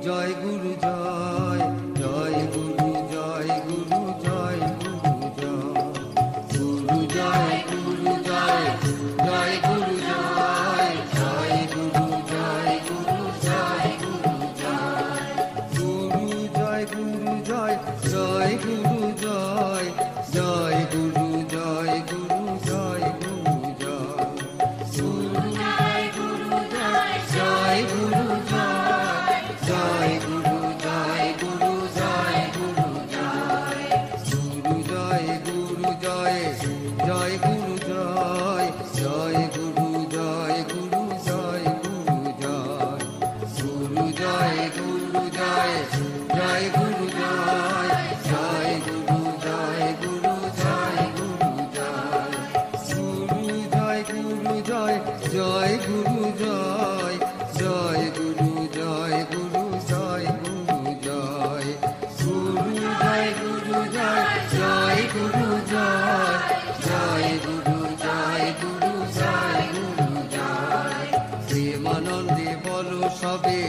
জয় গুরু জয়, জয় গুরু জয় গুরু জয় গুরু জয়, গুরু জয় জয় গুরু জয়, জয় গুরু জয় গুরু জয় গুরু জয়, গুরু জয় গুরু জয় জয় গুরু জয়, জয় গুরু জয় গুরু জয় গুরু জয়, গুরু জয় গুরু জয় জয় গুরু জয়, জয় গুরু জয় গুরু জয় গুরু জয়, গুরু জয় গুরু জয় জয় গুরু জয়, জয় গুরু জয় গুরু জয় গুরু জয়, গুরু জয় গুরু জয় জয় গুরু জয়, জয় গুরু জয় গুরু জয় গুরু জয়, গুরু জয় গুরু জয় জয় গুরু জয়, জয় গুরু জয় গুরু জয় গুরু জয়, গুরু জয় গুরু জয় জয় গুরু জয়, জয় গুরু জয় গুরু জয় গুরু জয়, প্রেমানন্দে বলো সবে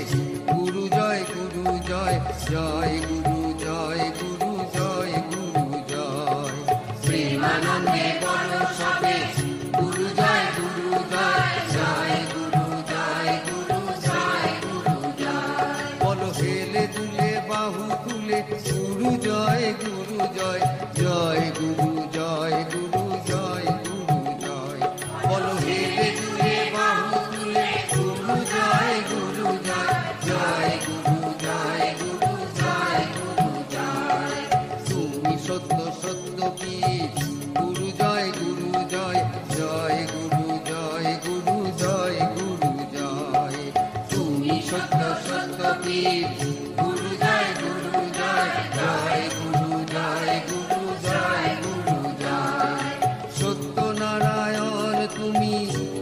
গুরু জয় গুরু জয়, জয় গুরু জয় গুরু জয় গুরু জয়, প্রেমানন্দে বলো সবে গুরু জয় গুরু জয়, জয় গুরু জয় গুরু জয় গুরু জয়, বলো হেলে দুলে বাহু তুলে গুরু জয় গুরু জয়, জয় গুরু জয় গুরু জয় গুরু জয়, বলো হেলে দুলে বাহু তুলে গুরু জয় গুরু জয়, জয় গুরু জয় গুরু জয় গুরু জয়, তুমি সত্য সত্য পীর গুরু জয় গুরু জয়, জয় গুরু জয় গুরু জয় গুরু জয়, তুমি সত্য সত্য পীর গুরু জয় গুরু জয়, জয় গুরু জয় গুরু জয় গুরু জয়, সত্যনারায়ণ তুমি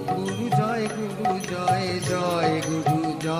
গুরু জয় গুরু জয়, জয় গুরু জয়।